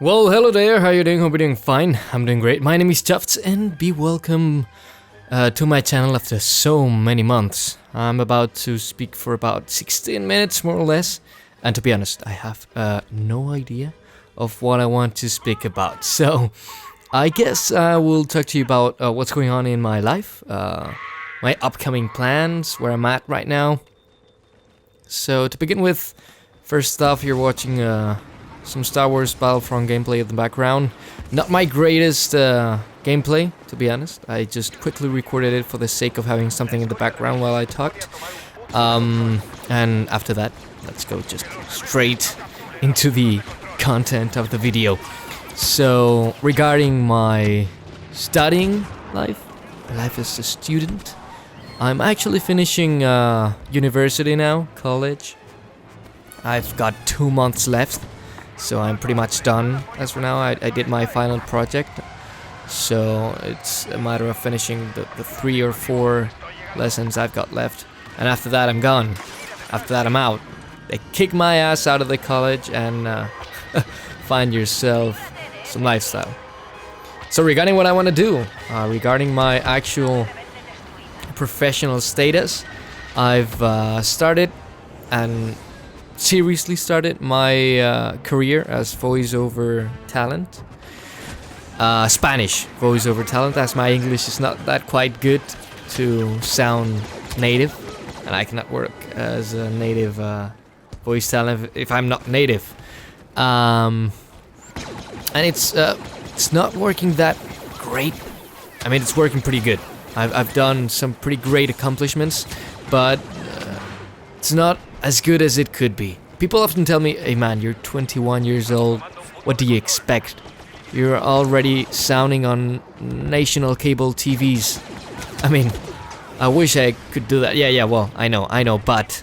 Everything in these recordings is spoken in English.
Well, hello there, how you doing? Hope you're doing fine. I'm doing great. My name is Tufts and be welcome to my channel after so many months. I'm about to speak for about 16 minutes, more or less. And to be honest, I have no idea of what I want to speak about. So, I guess I will talk to you about what's going on in my life, my upcoming plans, where I'm at right now. So, to begin with, first off, you're watching some Star Wars Battlefront gameplay in the background. Not my greatest gameplay, to be honest. I just quickly recorded it for the sake of having something in the background while I talked. And after that, let's go just straight into the content of the video. So, regarding my studying life as a student, I'm actually finishing university now, college. I've got 2 months left. So I'm pretty much done as for now. I did my final project, so it's a matter of finishing the 3 or 4 lessons I've got left, and after that I'm gone. After that I'm out. They kick my ass out of the college and find yourself some lifestyle. So regarding what I want to do, regarding my actual professional status, I've started and seriously started my career as voiceover talent. Spanish voiceover talent, as my English is not that quite good to sound native, and I cannot work as a native voice talent if I'm not native. And it's not working that great. I mean, it's working pretty good. I've done some pretty great accomplishments, but it's not as good as it could be. People often tell me, hey man, you're 21 years old, what do you expect? You're already sounding on national cable TVs. I mean, I wish I could do that. Yeah, well, I know, but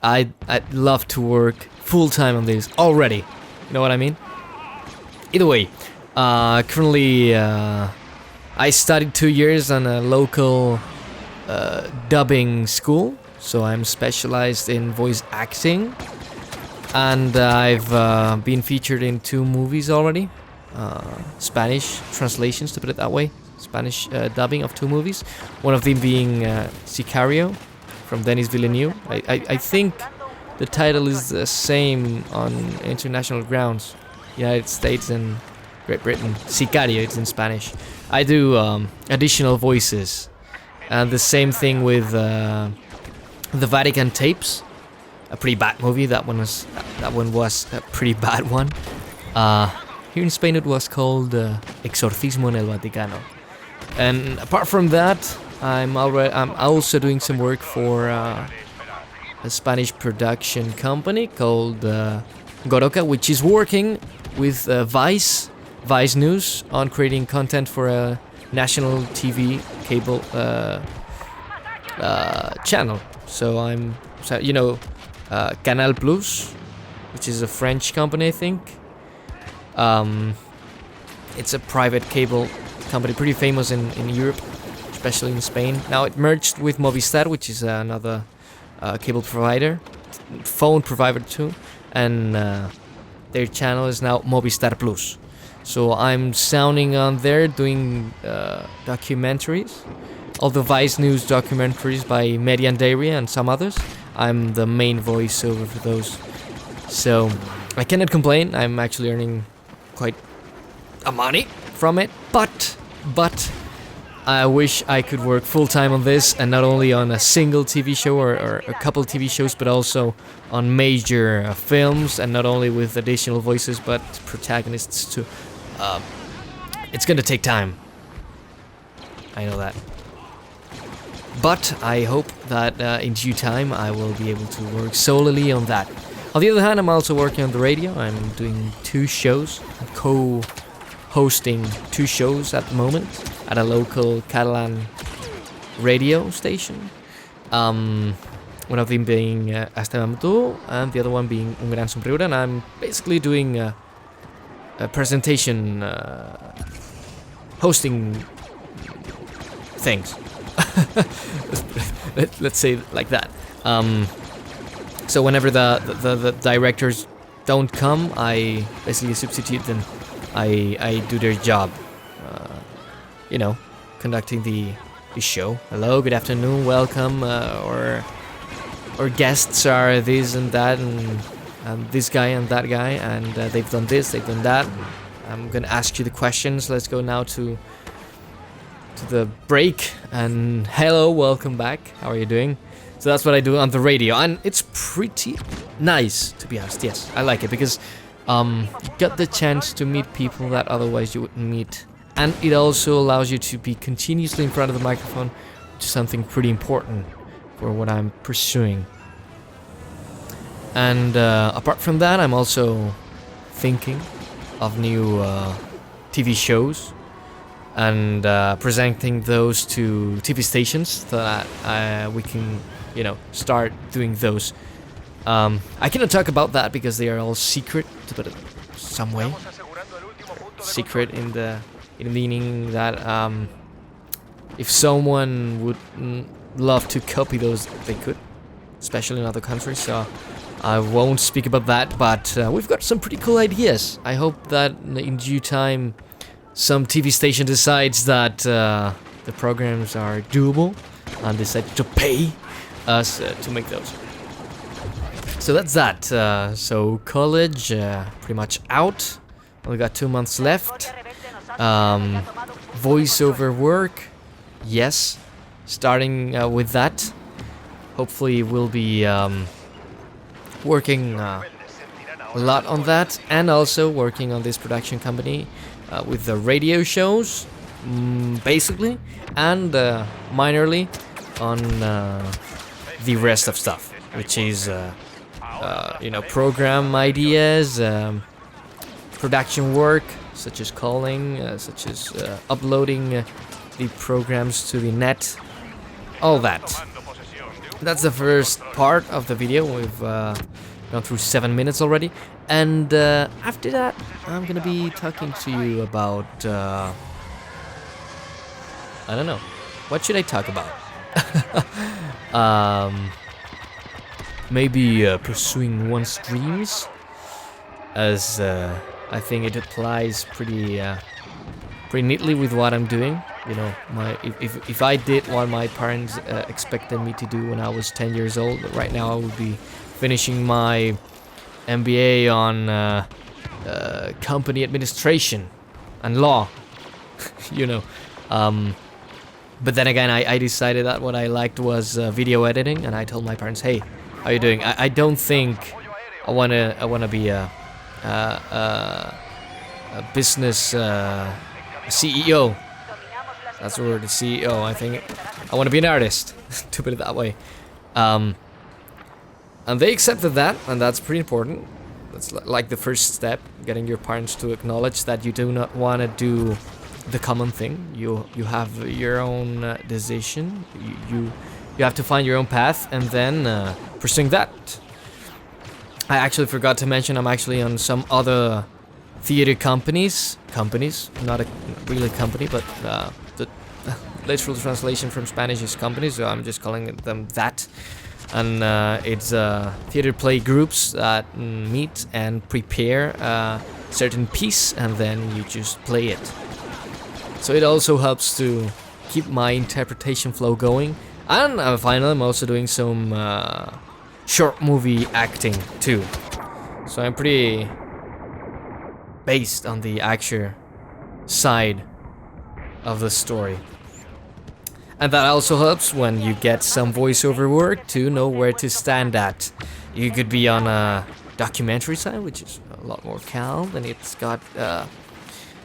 I'd love to work full-time on this already. You know what I mean? Either way, currently I studied 2 years on a local dubbing school. So I'm specialized in voice acting, and I've been featured in 2 movies already, Spanish translations, to put it that way, Spanish dubbing of 2 movies, one of them being Sicario from Denis Villeneuve. I think the title is the same on international grounds, United States and Great Britain. Sicario, it's in Spanish. I do additional voices, and the same thing with The Vatican Tapes, a pretty bad movie. That one was a pretty bad one. Here in Spain it was called Exorcismo en el Vaticano. And apart from that, I'm also doing some work for a Spanish production company called Goroca, which is working with Vice News on creating content for a national TV cable channel. So Canal Plus, which is a French company, I think. It's a private cable company, pretty famous in Europe, especially in Spain. Now it merged with Movistar, which is another cable provider, phone provider too, and their channel is now Movistar Plus. So I'm sounding on there, doing documentaries. All the Vice News documentaries by Median Dairy and some others. I'm the main voiceover for those. So I cannot complain. I'm actually earning quite a money from it. But I wish I could work full-time on this, and not only on a single TV show or a couple TV shows, but also on major films, and not only with additional voices, but protagonists too. It's gonna take time. I know that. But I hope that in due time I will be able to work solely on that. On the other hand, I'm also working on the radio. I'm doing 2 shows, co-hosting 2 shows at the moment at a local Catalan radio station. One of them being Estem amb tu, and the other one being Un Gran Somriure. And I'm basically doing a presentation, hosting things. Let's say it like that. So whenever the directors don't come, I basically substitute them. I do their job, you know, conducting the show. Hello, good afternoon, welcome, or guests are this and that, and this guy and that guy, and they've done this, they've done that. I'm gonna ask you the questions. Let's go now to the break. And hello, welcome back. How are you doing? So that's what I do on the radio, and it's pretty nice, to be honest. Yes, I like it because you get the chance to meet people that otherwise you wouldn't meet, and it also allows you to be continuously in front of the microphone, which is something pretty important for what I'm pursuing. And apart from that, I'm also thinking of new TV shows and presenting those to TV stations so that we can, you know, start doing those. I cannot talk about that because they are all secret, to put it some way. Secret in the meaning that if someone would love to copy those, they could, especially in other countries. So I won't speak about that, but we've got some pretty cool ideas. I hope that in due time some TV station decides that the programs are doable and decide to pay us to make those. So that's that. So college pretty much out. Only got 2 months left. Voiceover work, yes. Starting with that. Hopefully we'll be working a lot on that, and also working on this production company with the radio shows, basically, and minorly on the rest of stuff, which is you know, program ideas, production work, such as calling, such as uploading the programs to the net, all that. That's the first part of the video. We've gone through 7 minutes already, and after that I'm gonna be talking to you about I don't know, what should I talk about? Maybe pursuing one's dreams, as I think it applies pretty neatly with what I'm doing. You know, if I did what my parents expected me to do when I was 10 years old, right now I would be finishing my MBA on company administration and law. You know, but then again, I decided that what I liked was video editing, and I told my parents, "Hey, how are you doing? I don't think I wanna be a business CEO." That's the word, the CEO. I think I want to be an artist, to put it that way. And they accepted that, and that's pretty important. That's like the first step, getting your parents to acknowledge that you do not want to do the common thing. You have your own decision. You have to find your own path, and then pursuing that. I actually forgot to mention I'm actually on some other theater companies, not a really company, but the literal translation from Spanish is company, so I'm just calling them that. And it's theater play groups that meet and prepare a certain piece, and then you just play it. So it also helps to keep my interpretation flow going. And finally, I'm also doing some short movie acting too. So I'm pretty based on the actor side of the story. And that also helps when you get some voiceover work to know where to stand at. You could be on a documentary side, which is a lot more calm, and it's got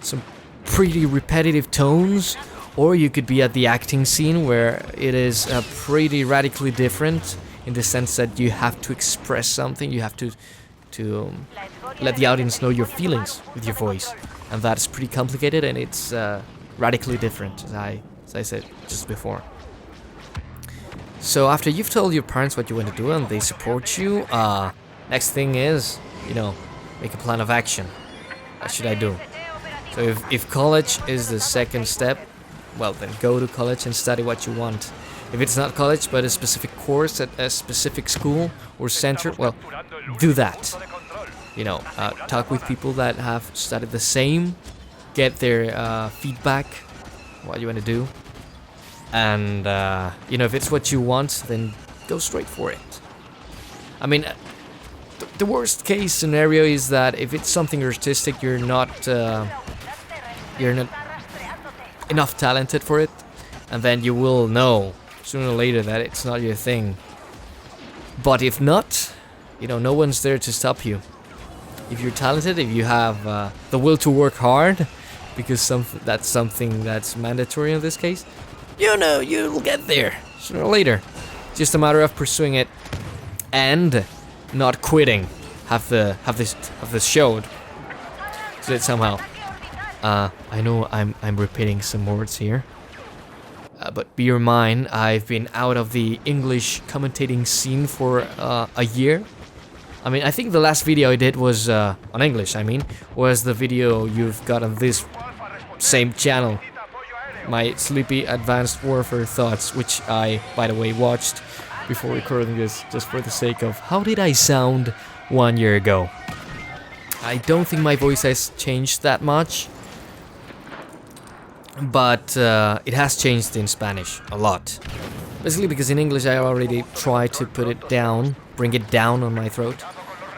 some pretty repetitive tones, or you could be at the acting scene where it is pretty radically different in the sense that you have to express something, you have to let the audience know your feelings with your voice, and that's pretty complicated, and it's radically different, as I said just before. So after you've told your parents what you want to do and they support you, next thing is, you know, make a plan of action. What should I do? So if college is the second step, well then go to college and study what you want. If it's not college but a specific course at a specific school or center, well, do that. talk with people that have studied the same, get their feedback, what you want to do, and if it's what you want, then go straight for it. I mean, the worst case scenario is that if it's something artistic, you're not enough talented for it, and then you will know sooner or later that it's not your thing. But if not, no one's there to stop you. If you're talented, if you have the will to work hard, because that's something that's mandatory in this case, you'll get there sooner or later. Just a matter of pursuing it and not quitting. Have this showed so that somehow. I know I'm repeating some words here, but bear in mind I've been out of the English commentating scene for a year. I mean, I think the last video I did was on English. Was the video you've got on this same channel, my Sleepy Advanced Warfare Thoughts, which I, by the way, watched before recording this, just for the sake of how did I sound 1 year ago. I don't think my voice has changed that much, but it has changed in Spanish a lot. Basically because in English I already tried to put it down, bring it down on my throat.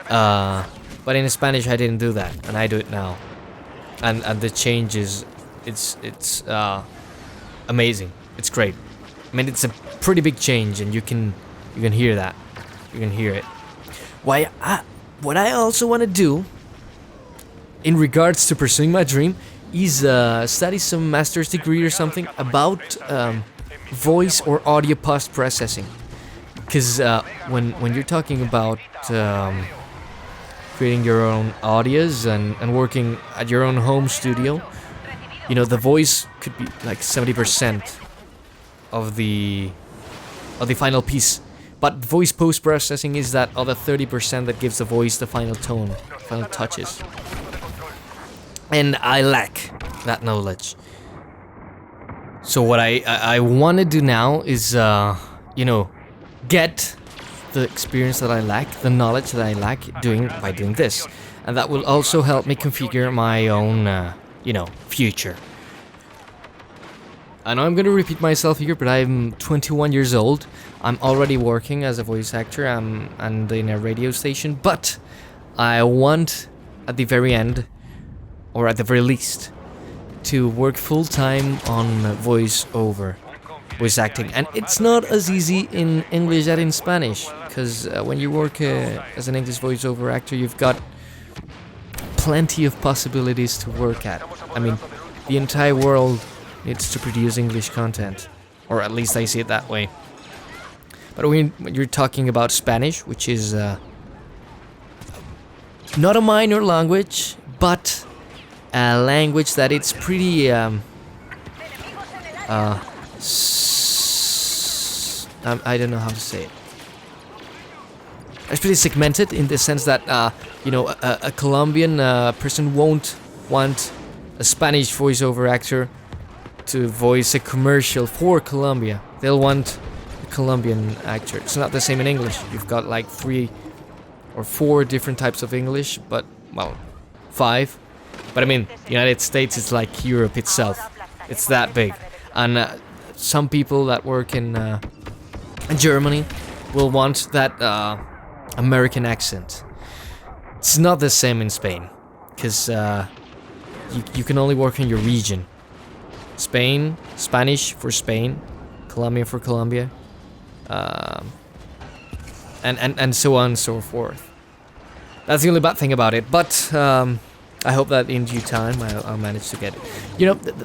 But in Spanish I didn't do that, and I do it now. And the change is, it's amazing. It's great. I mean, it's a pretty big change, and you can hear that. You can hear it. What I also want to do, in regards to pursuing my dream, is study some master's degree or something about voice or audio post processing. Because when you're talking about creating your own audios and working at your own home studio, the voice could be like 70% of the final piece. But voice post processing is that other 30% that gives the voice the final tone, final touches. And I lack that knowledge. So what I want to do now is, get the experience that I lack, the knowledge that I lack by doing this. And that will also help me configure my own, future. I know I'm going to repeat myself here, but I'm 21 years old. I'm already working as a voice actor and in a radio station, but I want, at the very end, or at the very least, to work full-time on voice acting. And it's not as easy in English as in Spanish, because when you work as an English voiceover actor, you've got plenty of possibilities to work at. I mean, the entire world needs to produce English content, or at least I see it that way. But when you're talking about Spanish, which is not a minor language, but a language that it's pretty I don't know how to say it. It's pretty segmented in the sense that a Colombian person won't want a Spanish voiceover actor to voice a commercial for Colombia. They'll want a Colombian actor. It's not the same in English. You've got like 3 or 4 different types of English, but, well, 5. But I mean, the United States is like Europe itself. It's that big. And some people that work in Germany will want that American accent. It's not the same in Spain, because you can only work in your region. Spain, Spanish for Spain, Colombian for Colombia, and so on and so forth. That's the only bad thing about it, but I hope that in due time I'll manage to get it.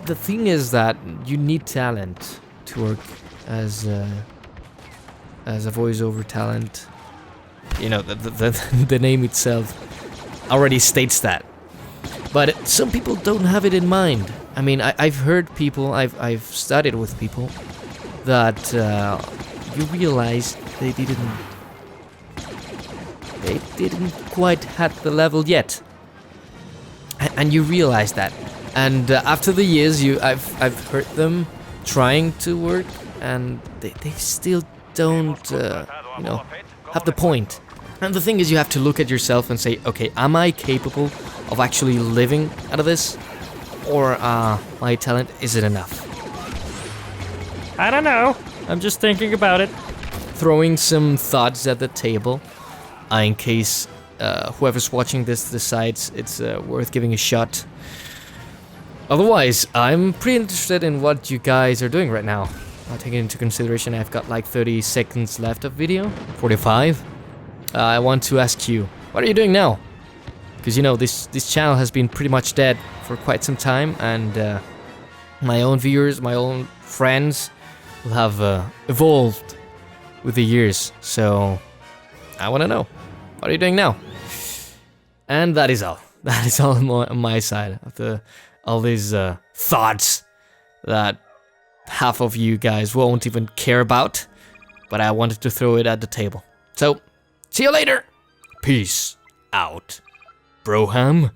The thing is that you need talent to work as a voiceover talent. The name itself already states that. But some people don't have it in mind. I mean, I've heard people, I've studied with people that you realize they didn't quite hit the level yet, and you realize that. And after the years, I've heard them trying to work, and they still don't have the point. And the thing is, you have to look at yourself and say, okay, am I capable of actually living out of this? Or my talent, is it enough? I don't know. I'm just thinking about it. Throwing some thoughts at the table, in case whoever's watching this decides it's worth giving a shot. Otherwise, I'm pretty interested in what you guys are doing right now. Taking into consideration I've got like 30 seconds left of video, 45. I want to ask you, what are you doing now? Because you know, this channel has been pretty much dead for quite some time, and my own viewers, my own friends will have evolved with the years. So I want to know, what are you doing now? And that is all. That is all on my side of all these thoughts that half of you guys won't even care about, but I wanted to throw it at the table. So, see you later. Peace out, Broham.